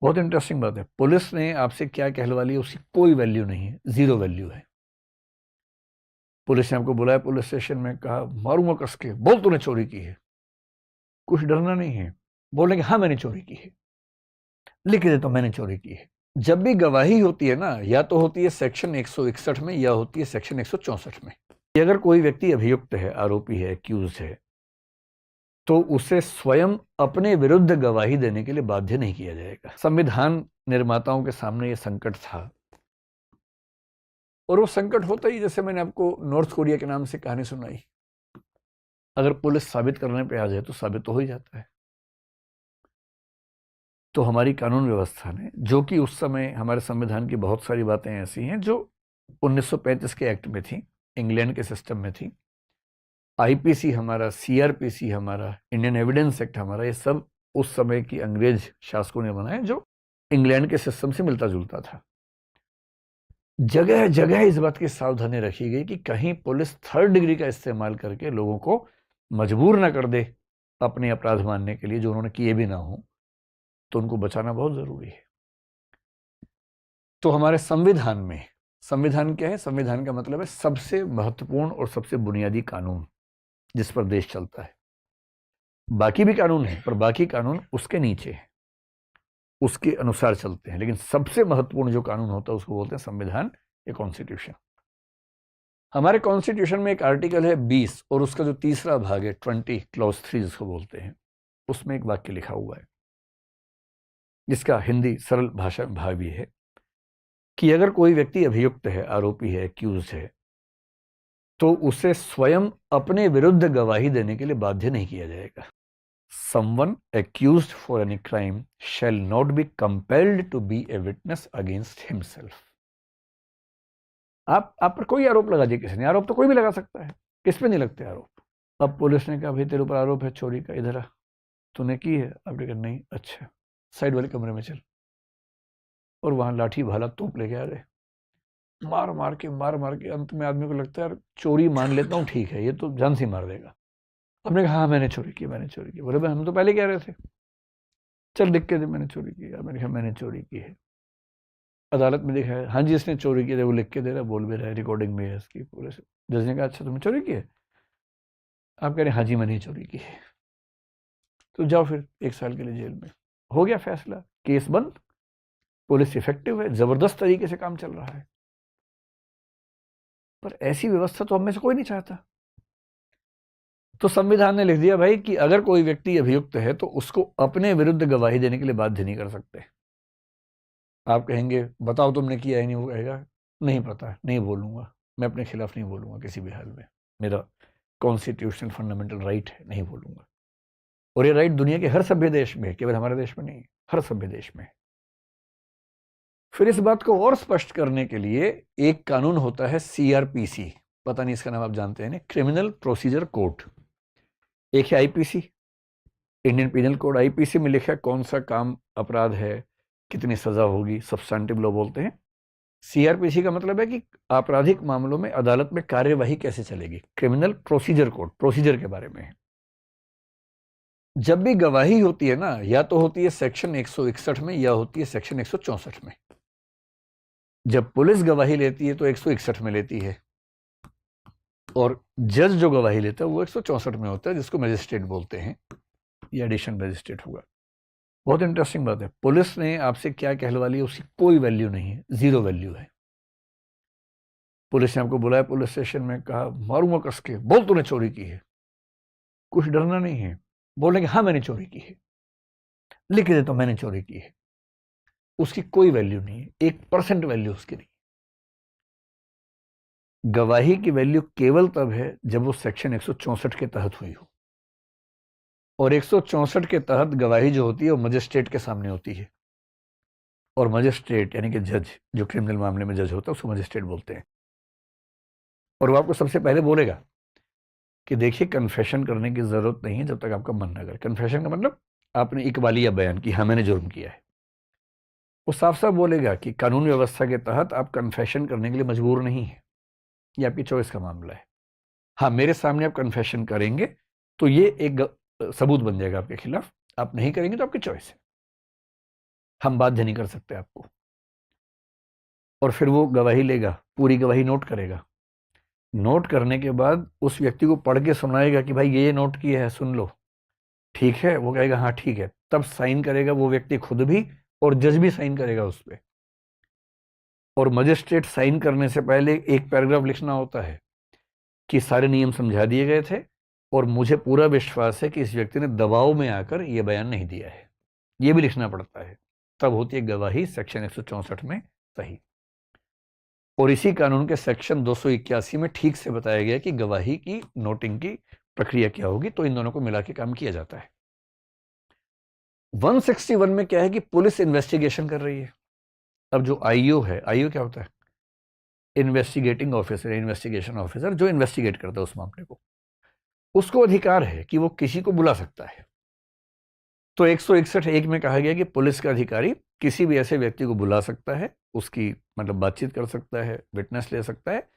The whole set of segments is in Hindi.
बहुत इंटरेस्टिंग बात है। पुलिस ने आपसे क्या कहलवा लिया उसकी कोई वैल्यू नहीं है, जीरो वैल्यू है। पुलिस ने आपको बुलाया पुलिस स्टेशन में, कहा मारूंगा कस के, बोल तूने चोरी की है। कुछ डरना नहीं है, बोलने कि हाँ मैंने चोरी की है, लिख दे तो मैंने चोरी की है। जब भी गवाही होती है ना, या तो होती है सेक्शन 161 में या होती है सेक्शन 164 में। कि अगर कोई व्यक्ति अभियुक्त है, आरोपी है, एक्यूज है, तो उसे स्वयं अपने विरुद्ध गवाही देने के लिए बाध्य नहीं किया जाएगा। संविधान निर्माताओं के सामने यह संकट था, और वो संकट होता ही, जैसे मैंने आपको नॉर्थ कोरिया के नाम से कहानी सुनाई। अगर पुलिस साबित करने पे आ जाए तो साबित तो हो ही जाता है। तो हमारी कानून व्यवस्था ने, जो कि उस समय हमारे संविधान की बहुत सारी बातें ऐसी हैं जो 1935 के एक्ट में थी, इंग्लैंड के सिस्टम में थी, आईपीसी हमारा, सीआरपीसी हमारा, इंडियन एविडेंस एक्ट हमारा, ये सब उस समय की अंग्रेज शासकों ने बनाए, जो इंग्लैंड के सिस्टम से मिलता जुलता था। जगह जगह इस बात की सावधानी रखी गई कि कहीं पुलिस थर्ड डिग्री का इस्तेमाल करके लोगों को मजबूर ना कर दे अपने अपराध मानने के लिए, जो उन्होंने किए भी ना हो। तो उनको बचाना बहुत जरूरी है। तो हमारे संविधान में, संविधान क्या है? संविधान का मतलब है सबसे महत्वपूर्ण और सबसे बुनियादी कानून जिस पर देश चलता है। बाकी भी कानून है, पर बाकी कानून उसके नीचे है, उसके अनुसार चलते हैं। लेकिन सबसे महत्वपूर्ण जो कानून होता है उसको बोलते हैं संविधान या कॉन्स्टिट्यूशन। हमारे कॉन्स्टिट्यूशन में एक आर्टिकल है 20, और उसका जो तीसरा भाग है 20, क्लॉज 3 जिसको बोलते हैं, उसमें एक वाक्य लिखा हुआ है, जिसका हिंदी सरल भाषा में भाव भी है कि अगर कोई व्यक्ति अभियुक्त है, आरोपी है, एक्यूज है, तो उसे स्वयं अपने विरुद्ध गवाही देने के लिए बाध्य नहीं किया जाएगा। Someone accused for any crime shall not be compelled to be a witness against himself. आप पर कोई आरोप लगा दिया किसी ने, आरोप तो कोई भी लगा सकता है, किस पे नहीं लगते आरोप। अब पुलिस ने कहा भाई तेरे ऊपर आरोप है चोरी का, इधर आ, तूने की है? आपने कहा नहीं। अच्छा, साइड वाले कमरे में चल। और वहां लाठी भाला तोप लेके आ रहे, मार मार के अंत में आदमी को लगता है यार चोरी मान लेता हूँ, ठीक है, ये तो जान से मार देगा। आपने कहा हाँ मैंने चोरी की, मैंने चोरी की। बोले भाई हम तो पहले कह रहे थे, चल लिख के दे मैंने चोरी की। मैंने कहा मैंने चोरी की है। अदालत में देखा है, हाँ जी इसने चोरी की है, वो लिख के दे रहा, बोल भी रहा है, रिकॉर्डिंग में है इसकी पूरे से। जज ने कहा अच्छा तुमने चोरी की है? आप कह रहे हाँ जी मैंने चोरी की है, तो जाओ फिर 1 साल के लिए जेल में। हो गया फैसला, केस बंद, पुलिस इफेक्टिव है, जबरदस्त तरीके से काम चल रहा है। पर ऐसी व्यवस्था तो हम में से कोई नहीं चाहता। तो संविधान ने लिख दिया भाई कि अगर कोई व्यक्ति अभियुक्त है तो उसको अपने विरुद्ध गवाही देने के लिए बाध्य नहीं कर सकते। आप कहेंगे बताओ तुमने किया है? नहीं, वो कहेगा नहीं पता, नहीं बोलूंगा, मैं अपने खिलाफ नहीं बोलूंगा किसी भी हाल में, मेरा कॉन्स्टिट्यूशनल फंडामेंटल राइट है, नहीं बोलूंगा। और ये राइट दुनिया के हर सभ्य देश में है, केवल हमारे देश में नहीं, हर सभ्य देश में है। फिर इस बात को और स्पष्ट करने के लिए एक कानून होता है सीआरपीसी, पता नहीं इसका नाम आप जानते हैं, क्रिमिनल प्रोसीजर कोड। एक है IPC, Indian penal code. IPC में लिखा है कौन सा काम अपराध है, कितनी सजा होगी, सब्सटेंटिव लॉ बोलते हैं। सीआरपीसी का मतलब है कि आपराधिक मामलों में अदालत में कार्यवाही कैसे चलेगी, क्रिमिनल प्रोसीजर कोड, प्रोसीजर के बारे में है। जब भी गवाही होती है ना, या तो होती है सेक्शन 161 में या होती है सेक्शन 164 में। जब पुलिस गवाही लेती है तो 161 में लेती है, और जज जो गवाही लेता है वो 164 में होता है, जिसको मजिस्ट्रेट बोलते हैं, या एडिशनल मजिस्ट्रेट होगा। बहुत इंटरेस्टिंग बात है। पुलिस ने आपसे क्या कहलवा लिया उसकी कोई वैल्यू नहीं है, जीरो वैल्यू है। पुलिस ने आपको बुलाया पुलिस स्टेशन में, कहा मारूंगा कस के, बोल तूने चोरी की है। कुछ डरना नहीं है, बोलने कि हाँ मैंने चोरी की है, लिख दे तो मैंने चोरी की है। उसकी कोई वैल्यू नहीं है, 1% वैल्यू उसकी नहीं। गवाही की वैल्यू केवल तब है जब वो सेक्शन 164 के तहत हुई हो, और 164 के तहत गवाही जो होती है वो मजिस्ट्रेट के सामने होती है, और मजिस्ट्रेट यानी कि जज, जो क्रिमिनल मामले में जज होता है उसको मजिस्ट्रेट बोलते हैं। और वो आपको सबसे पहले बोलेगा कि देखिए कन्फेशन करने की जरूरत नहीं है जब तक आपका मन ना करे। कन्फेशन का मतलब आपने इकबालिया बयान की, हाँ मैंने जुर्म किया है। वो साफ साफ बोलेगा कि कानून व्यवस्था के तहत आप कन्फेशन करने के लिए मजबूर नहीं है, ये आपकी चॉइस का मामला है। हाँ मेरे सामने आप कन्फेशन करेंगे तो ये एक सबूत बन जाएगा आपके खिलाफ, आप नहीं करेंगे तो आपकी चॉइस है। हम बाध्य नहीं कर सकते आपको। और फिर वो गवाही लेगा, पूरी गवाही नोट करेगा। नोट करने के बाद उस व्यक्ति को पढ़ के सुनाएगा कि भाई ये नोट किया है, सुन लो, ठीक है? वो कहेगा हाँ ठीक है। तब साइन करेगा वो व्यक्ति खुद भी, और जज भी साइन करेगा उस पे। और मजिस्ट्रेट साइन करने से पहले एक पैराग्राफ लिखना होता है कि सारे नियम समझा दिए गए थे और मुझे पूरा विश्वास है कि इस व्यक्ति ने दबाव में आकर यह बयान नहीं दिया है। यह भी लिखना पड़ता है। तब होती है गवाही सेक्शन 164 में सही। और इसी कानून के सेक्शन 281 में ठीक से बताया गया कि गवाही की नोटिंग की प्रक्रिया क्या होगी। तो इन दोनों को मिला के काम किया जाता है। 161 में क्या है कि पुलिस इन्वेस्टिगेशन कर रही है। अब जो आईओ है, आईओ क्या होता है? इन्वेस्टिगेटिंग ऑफिसर, इन्वेस्टिगेशन ऑफिसर, जो इन्वेस्टिगेट करता है उस मामले को। उसको अधिकार है कि वो किसी को बुला सकता है। तो 161(1) में कहा गया कि पुलिस का अधिकारी किसी भी ऐसे व्यक्ति को बुला सकता है, उसकी मतलब बातचीत कर सकता है, विटनेस ले सकता है,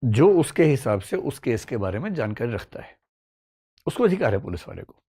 जो उसके हिसाब से उस केस के बारे में जानकारी रखता है। उसको अधिकार है पुलिस वाले को।